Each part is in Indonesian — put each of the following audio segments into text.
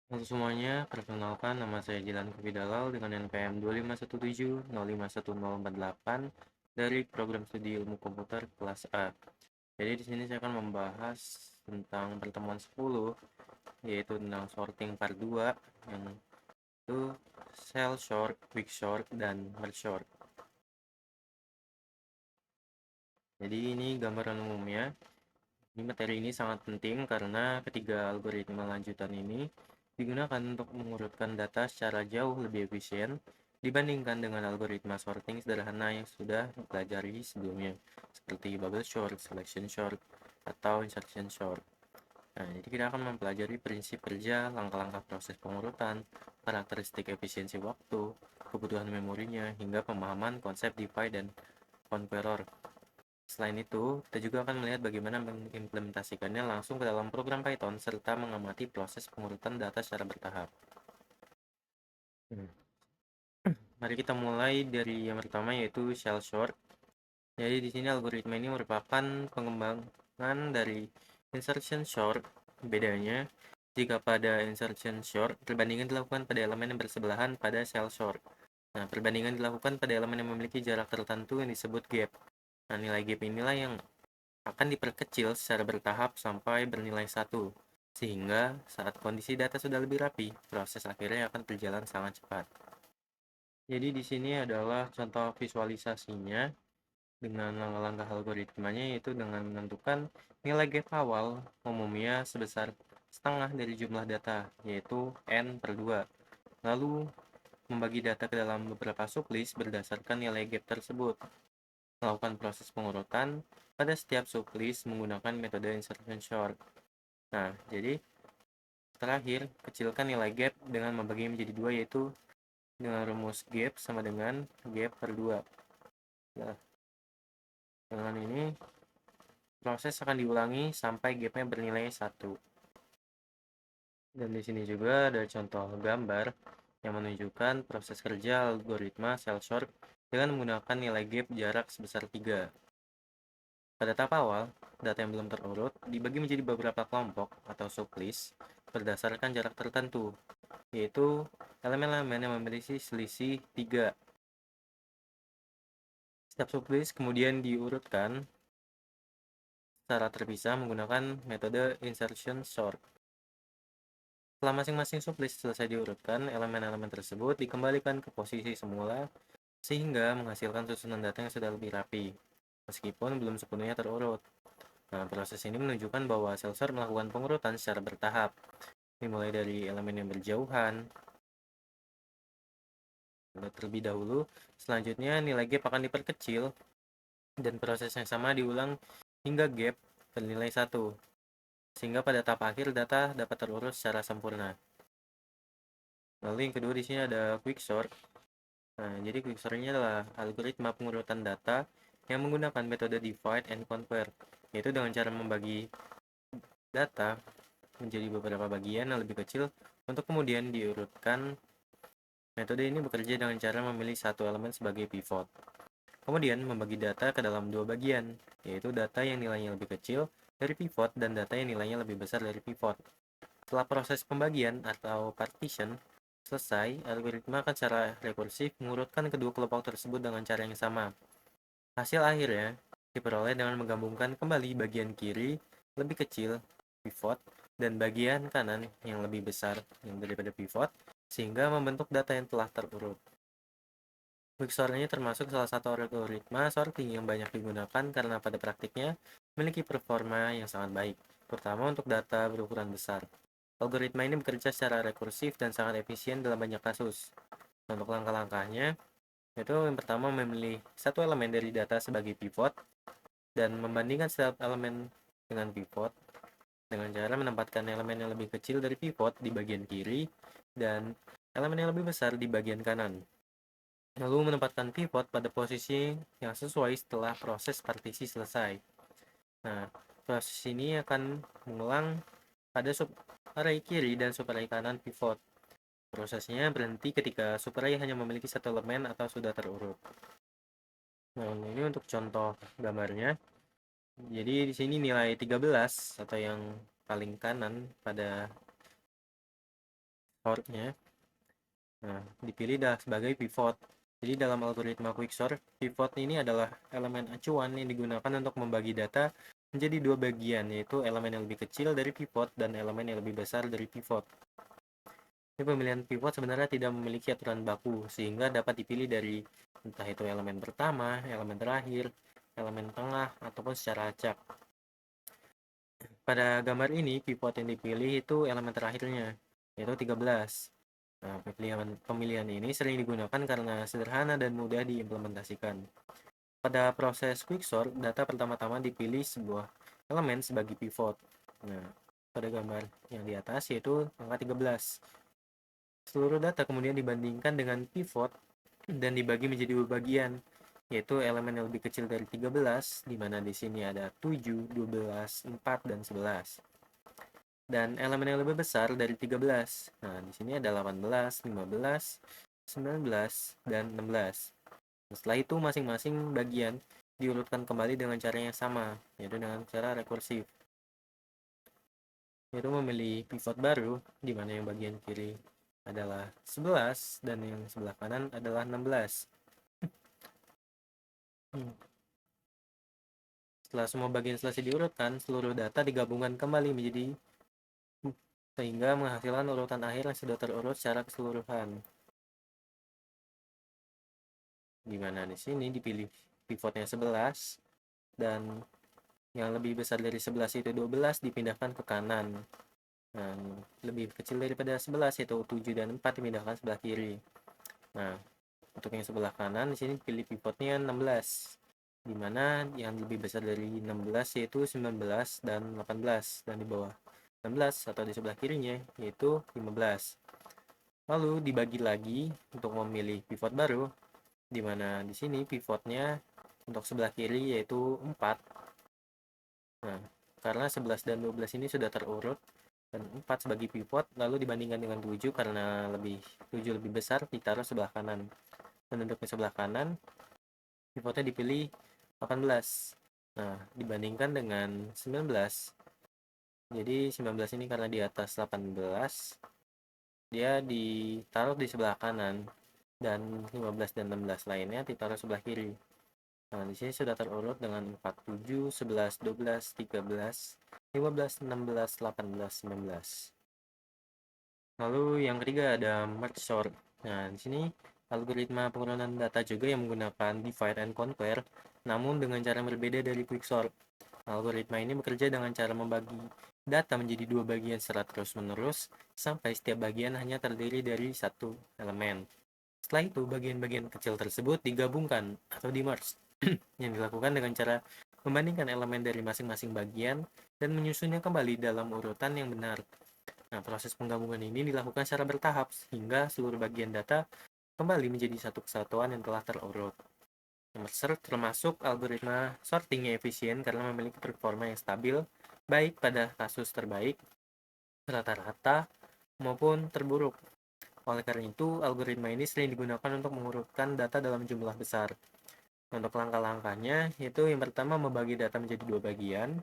Halo semuanya, perkenalkan nama saya Jilan Kufidalal dengan NPM 25170510048 dari program studi ilmu komputer kelas A. Jadi di sini saya akan membahas tentang pertemuan 10, yaitu tentang sorting part 2, yang itu cell sort, quick sort, dan merge sort. Jadi ini gambaran umumnya. Ini materi ini sangat penting karena ketiga algoritma lanjutan ini digunakan untuk mengurutkan data secara jauh lebih efisien dibandingkan dengan algoritma sorting sederhana yang sudah dipelajari sebelumnya, seperti bubble sort, selection sort, atau insertion sort. Nah, jadi kita akan mempelajari prinsip kerja, langkah-langkah proses pengurutan, karakteristik efisiensi waktu, kebutuhan memorinya, hingga pemahaman konsep divide dan conqueror. Selain itu, kita juga akan melihat bagaimana mengimplementasikannya langsung ke dalam program Python serta mengamati proses pengurutan data secara bertahap. Hmm. Mari kita mulai dari yang pertama, yaitu shell sort. Jadi di sini algoritma ini merupakan pengembangan dari insertion sort. Bedanya, jika pada insertion sort, perbandingan dilakukan pada elemen yang bersebelahan pada shell sort. Nah, perbandingan dilakukan pada elemen yang memiliki jarak tertentu yang disebut gap. Nah, nilai gap inilah yang akan diperkecil secara bertahap sampai bernilai 1, sehingga saat kondisi data sudah lebih rapi, proses akhirnya akan berjalan sangat cepat. Jadi di sini adalah contoh visualisasinya dengan langkah-langkah algoritmanya, yaitu dengan menentukan nilai gap awal umumnya sebesar setengah dari jumlah data, yaitu n per 2. Lalu membagi data ke dalam beberapa sublist berdasarkan nilai gap tersebut. Melakukan proses pengurutan pada setiap sublist menggunakan metode insertion sort. Nah, jadi terakhir, kecilkan nilai gap dengan membagi menjadi dua, yaitu dengan rumus gap sama dengan gap per 2. Nah, dengan ini, proses akan diulangi sampai gapnya bernilai 1. Dan di sini juga ada contoh gambar yang menunjukkan proses kerja algoritma cell sort dengan menggunakan nilai gap jarak sebesar 3. Pada tahap awal, data yang belum terurut dibagi menjadi beberapa kelompok atau sublist berdasarkan jarak tertentu, yaitu elemen-elemen yang memiliki selisih 3. Setiap sublist kemudian diurutkan secara terpisah menggunakan metode insertion sort. Setelah masing-masing sublist selesai diurutkan, elemen-elemen tersebut dikembalikan ke posisi semula sehingga menghasilkan susunan data yang sudah lebih rapi, meskipun belum sepenuhnya terurut. Nah, proses ini menunjukkan bahwa cell sort melakukan pengurutan secara bertahap, dimulai dari elemen yang berjauhan. Terlebih dahulu, selanjutnya nilai gap akan diperkecil dan proses yang sama diulang hingga gap bernilai 1, sehingga pada tahap akhir data dapat terurus secara sempurna. Lalu yang kedua di sini ada quicksort. Nah, jadi quicksort ini adalah algoritma pengurutan data yang menggunakan metode divide and conquer, yaitu dengan cara membagi data menjadi beberapa bagian yang lebih kecil untuk kemudian diurutkan. Metode ini bekerja dengan cara memilih satu elemen sebagai pivot, kemudian membagi data ke dalam dua bagian, yaitu data yang nilainya lebih kecil dari pivot dan data yang nilainya lebih besar dari pivot. Setelah proses pembagian atau partition selesai, algoritma akan secara rekursif mengurutkan kedua kelompok tersebut dengan cara yang sama. Hasil akhirnya diperoleh dengan menggabungkan kembali bagian kiri lebih kecil pivot dan bagian kanan yang lebih besar daripada pivot, sehingga membentuk data yang telah terurut. Quicksort ini termasuk salah satu algoritma sorting yang banyak digunakan karena pada praktiknya memiliki performa yang sangat baik, terutama untuk data berukuran besar. Algoritma ini bekerja secara rekursif dan sangat efisien dalam banyak kasus. Untuk langkah-langkahnya, yaitu yang pertama memilih satu elemen dari data sebagai pivot dan membandingkan setiap elemen dengan pivot dengan cara menempatkan elemen yang lebih kecil dari pivot di bagian kiri dan elemen yang lebih besar di bagian kanan. Lalu menempatkan pivot pada posisi yang sesuai setelah proses partisi selesai. Nah, proses ini akan mengulang pada subarray kiri dan subarray kanan pivot. Prosesnya berhenti ketika subarray hanya memiliki satu elemen atau sudah terurut. Nah, ini untuk contoh gambarnya. Jadi di sini nilai 13 atau yang paling kanan pada quicksort-nya. Nah, dipilih dah sebagai pivot. Jadi dalam algoritma quicksort, pivot ini adalah elemen acuan yang digunakan untuk membagi data menjadi dua bagian, yaitu elemen yang lebih kecil dari pivot dan elemen yang lebih besar dari pivot. Ini pemilihan pivot sebenarnya tidak memiliki aturan baku, sehingga dapat dipilih dari entah itu elemen pertama, elemen terakhir, elemen tengah, ataupun secara acak. Pada gambar ini, pivot yang dipilih itu elemen terakhirnya, yaitu 13. Nah, pemilihan ini sering digunakan karena sederhana dan mudah diimplementasikan. Pada proses quicksort, data pertama-tama dipilih sebuah elemen sebagai pivot. Nah, pada gambar yang di atas yaitu angka 13. Seluruh data kemudian dibandingkan dengan pivot dan dibagi menjadi dua bagian, yaitu elemen yang lebih kecil dari 13, di mana di sini ada 7, 12, 4, dan 11. Dan elemen yang lebih besar dari 13. Nah, di sini ada 18, 15, 19, dan 16. Setelah itu masing-masing bagian diurutkan kembali dengan cara yang sama, yaitu dengan cara rekursif. Yaitu memilih pivot baru, di mana yang bagian kiri adalah 11 dan yang sebelah kanan adalah 16. Setelah semua bagian selesai diurutkan, seluruh data digabungkan kembali menjadi sehingga menghasilkan urutan akhir yang sudah terurut secara keseluruhan. Di mana di sini dipilih pivotnya 11 dan yang lebih besar dari 11 itu 12 dipindahkan ke kanan. Nah, lebih kecil daripada 11 yaitu 7 dan 4 dipindahkan sebelah kiri. Nah, untuk yang sebelah kanan di sini pilih pivotnya 16. Di mana yang lebih besar dari 16 yaitu 19 dan 18 dan di bawah 16 atau di sebelah kirinya yaitu 15. Lalu dibagi lagi untuk memilih pivot baru, di mana di sini pivotnya untuk sebelah kiri yaitu 4. Nah, karena 11 dan 12 ini sudah terurut dan 4 sebagai pivot, lalu dibandingkan dengan 7 karena 7 lebih besar ditaruh sebelah kanan. Dan untuk di sebelah kanan, pivotnya dipilih 18. Nah, dibandingkan dengan 19. Jadi 19 ini karena di atas 18, dia ditaruh di sebelah kanan dan 15 dan 16 lainnya ditaruh sebelah kiri. Nah, di sini sudah terurut dengan 4, 7, 11, 12, 13, 15, 16, 18, 19. Lalu yang ketiga ada merge sort. Nah, di sini algoritma pengurutan data juga yang menggunakan divide and conquer, namun dengan cara berbeda dari quicksort. Algoritma ini bekerja dengan cara membagi data menjadi dua bagian secara terus-menerus sampai setiap bagian hanya terdiri dari satu elemen. Setelah itu, bagian-bagian kecil tersebut digabungkan atau di-merge, yang dilakukan dengan cara membandingkan elemen dari masing-masing bagian dan menyusunnya kembali dalam urutan yang benar. Nah, proses penggabungan ini dilakukan secara bertahap sehingga seluruh bagian data kembali menjadi satu kesatuan yang telah terurut. Nomor termasuk algoritma sorting yang efisien karena memiliki performa yang stabil, baik pada kasus terbaik, rata-rata, maupun terburuk. Oleh karena itu, algoritma ini sering digunakan untuk mengurutkan data dalam jumlah besar. Untuk langkah-langkahnya, yaitu yang pertama membagi data menjadi dua bagian,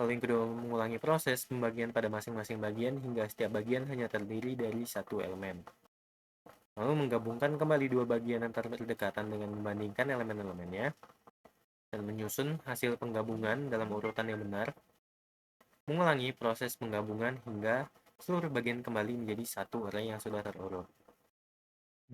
lalu yang kedua mengulangi proses pembagian pada masing-masing bagian hingga setiap bagian hanya terdiri dari satu elemen. Lalu menggabungkan kembali dua bagian antar berdekatan dengan membandingkan elemen-elemennya, dan menyusun hasil penggabungan dalam urutan yang benar, mengulangi proses penggabungan hingga seluruh bagian kembali menjadi satu array yang sudah terurut.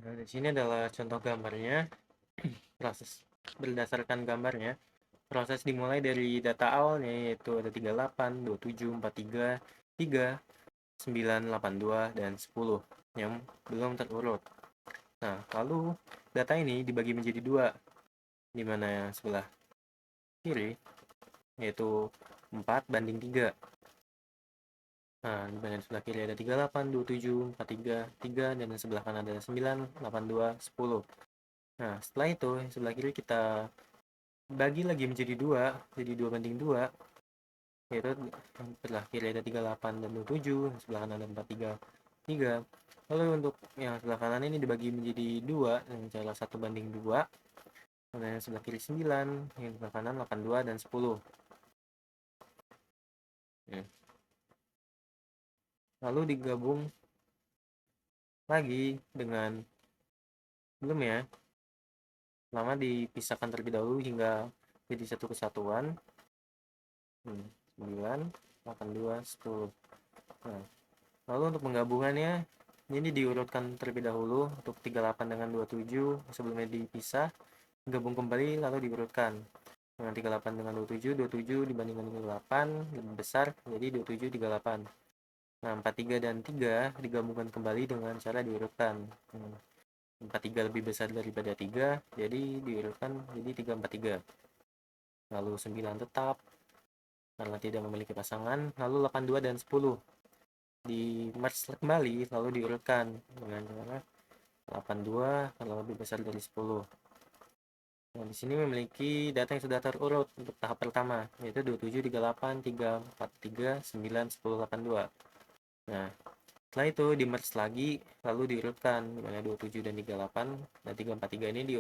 Nah, di sini adalah contoh gambarnya. Proses berdasarkan gambarnya, proses dimulai dari data awalnya yaitu ada 38, 27, 43, 3, 9, 82, dan 10 yang belum terurut. Nah, lalu data ini dibagi menjadi dua, di mana yang sebelah kiri yaitu 4 banding 3. Nah, di bagian sebelah kiri ada 38, 27, 43, 3, dan di sebelah kanan ada 9, 82, 10. Nah, setelah itu, sebelah kiri kita bagi lagi menjadi 2, jadi 2 banding 2, yaitu sebelah kiri ada 38 dan 27, sebelah kanan ada 43, 3. Lalu untuk yang sebelah kanan ini dibagi menjadi 2, dengan cara 1 banding 2, dan yang sebelah kiri 9, yang sebelah kanan 82 dan 10. Lalu digabung lagi dengan belum ya, lama dipisahkan terlebih dahulu hingga jadi satu kesatuan. 9, 8, 2, 10. Nah, lalu untuk penggabungannya ini diurutkan terlebih dahulu untuk 38 dengan 27 sebelumnya dipisah, gabung kembali lalu diurutkan. Dengan 38 dengan 27 dibandingkan 38 lebih besar jadi 27 38. Nah, 43 dan 3 digabungkan kembali dengan cara diurutkan. 43 lebih besar daripada 3 jadi diurutkan jadi 343. Lalu 9 tetap karena tidak memiliki pasangan. Lalu 82 dan 10 di merge kembali lalu diurutkan dengan cara 82 kalau lebih besar dari 10. Nah, di sini memiliki data yang sudah terurut untuk tahap pertama, yaitu 27, 38, 3, 4, 3, 9, 10, 8, 2. Nah, setelah itu di merge lagi, lalu diurutkan, di mana 27 dan 38, dan 3, 4, 3 ini di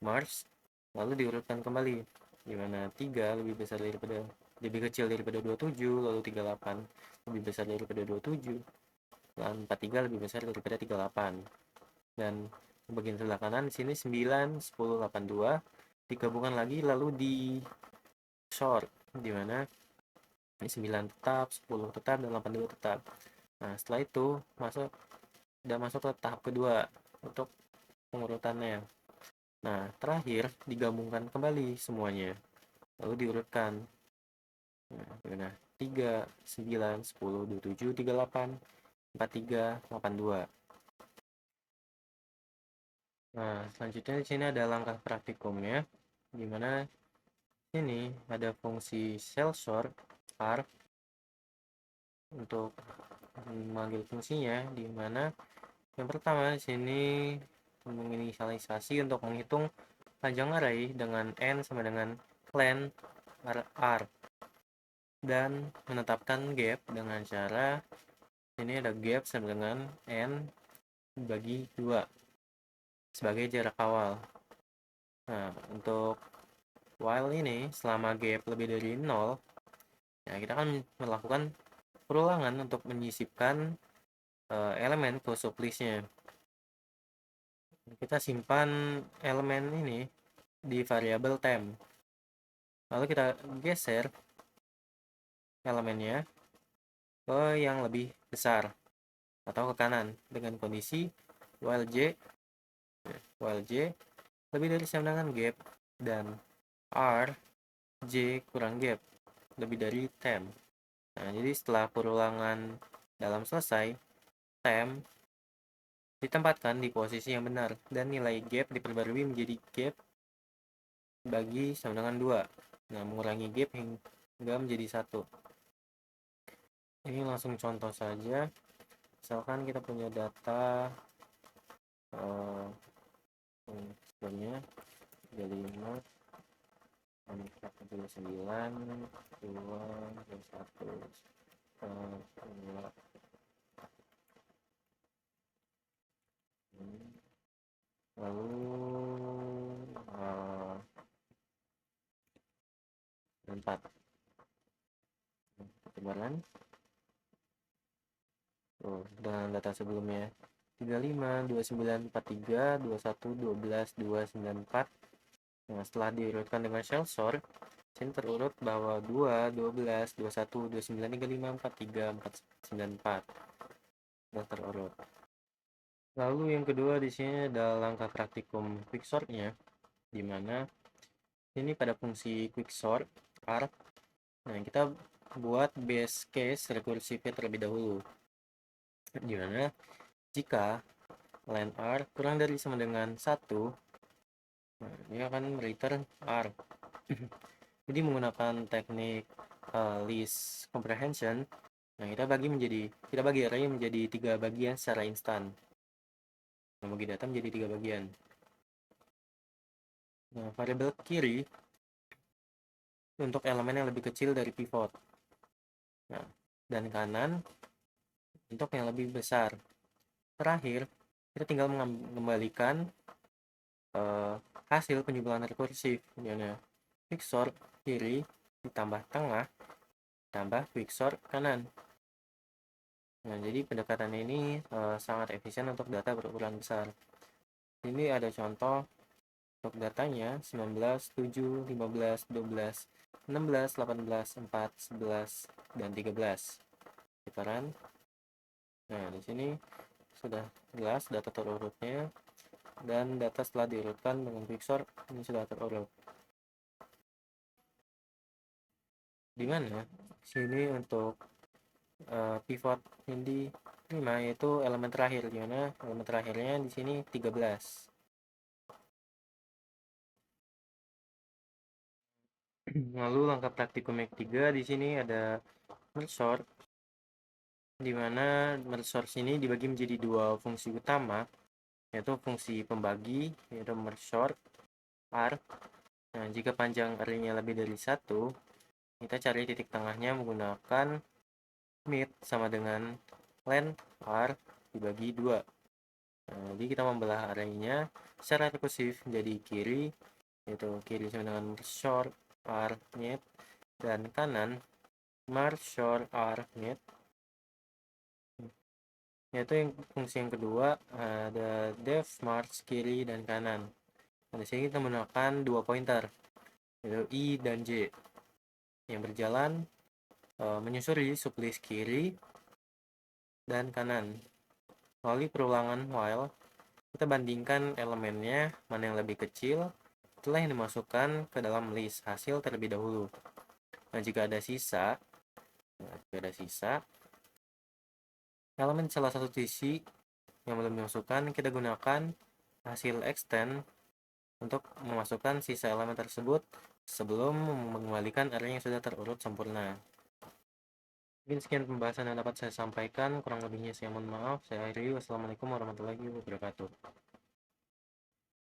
merge, lalu diurutkan kembali, di mana 3 lebih kecil daripada 27, lalu 38 lebih besar daripada 27, dan 43 lebih besar daripada 38. Dan bagian sebelah kanan di sini 9, 10, 8, 2 digabungkan lagi lalu di short, di mana ini 9 tetap, 10 tetap, dan 82 tetap. Nah, setelah itu sudah masuk ke tahap kedua untuk pengurutannya. Nah, terakhir digabungkan kembali semuanya, lalu diurutkan. Nah, 3, 9, 10, 27, 38, 43, 82. Nah, selanjutnya di sini ada langkah praktikumnya, di mana ini ada fungsi cell sort R untuk memanggil fungsinya, di mana yang pertama di sini menginisialisasi untuk menghitung panjang array dengan n sama dengan len r dan menetapkan gap dengan cara ini ada gap sama dengan n bagi 2 sebagai jarak awal. Nah, untuk while ini selama gap lebih dari 0, ya kita akan melakukan perulangan untuk menyisipkan elemen ke sublistnya. Kita simpan elemen ini di variabel temp. Lalu kita geser elemennya ke yang lebih besar atau ke kanan dengan kondisi while j lebih dari sama dengan gap dan r j kurang gap lebih dari temp. Nah, jadi setelah perulangan dalam selesai, temp ditempatkan di posisi yang benar dan nilai gap diperbarui menjadi gap bagi sama dengan 2. Nah, mengurangi gap hingga menjadi 1. Ini langsung contoh saja. Misalkan kita punya data sebelumnya 35 49 2 1 2 lalu 4 pertebaran dengan data sebelumnya 35 29 43 21 12 294. Nah, setelah diurutkan dengan shell sort, sini terurut bahwa 2 12 21 29 35 43 494 sudah terurut. Lalu yang kedua di sini ada langkah praktikum quicksortnya, di mana ini pada fungsi quicksort r. Nah, kita buat base case rekursifnya terlebih dahulu, di mana jika len r kurang dari sama dengan 1, nah, dia akan return r. Jadi menggunakan teknik list comprehension, nah kita bagi array menjadi 3 bagian secara instan. Nah, bagi data menjadi 3 bagian. Nah, variabel kiri untuk elemen yang lebih kecil dari pivot. Nah, dan kanan untuk yang lebih besar. Terakhir, kita tinggal mengembalikan hasil penjumlahan rekursif, dimana quicksort kiri ditambah tengah tambah quicksort kanan. Nah, jadi pendekatan ini sangat efisien untuk data berukuran besar. Ini ada contoh untuk datanya 19, 7, 15, 12, 16, 18, 4, 11, dan 13. Putaran. Nah, di sini sudah jelas data terurutnya dan data setelah diurutkan dengan quicksort ini sudah terurut. Di mana sini untuk pivot ini 5 yaitu elemen terakhir, di mana elemen terakhirnya di sini 13. Lalu langkah praktikum yang ketiga di sini ada merge sort, di mana merge sort ini dibagi menjadi dua fungsi utama, yaitu fungsi pembagi yaitu merge sort arc. Nah, jika panjang array-nya lebih dari 1, kita cari titik tengahnya menggunakan mid sama dengan length r dibagi 2. Nah, jadi kita membelah array-nya secara rekursif menjadi kiri, yaitu kiri sama dengan merge sort r mid, dan kanan merge sort r mid, yaitu yang fungsi yang kedua ada def march kiri dan kanan. Nah, di sini kita menggunakan dua pointer, yaitu i dan j, yang berjalan menyusuri sublist kiri dan kanan. Melalui perulangan while, kita bandingkan elemennya mana yang lebih kecil setelah yang dimasukkan ke dalam list hasil terlebih dahulu. Nah, jika ada sisa, elemen salah satu sisi yang belum dimasukkan, kita gunakan hasil extend untuk memasukkan sisa elemen tersebut sebelum mengembalikan array yang sudah terurut sempurna. Mungkin sekian pembahasan yang dapat saya sampaikan, kurang lebihnya saya mohon maaf. Saya akhiri. Wassalamualaikum warahmatullahi wabarakatuh.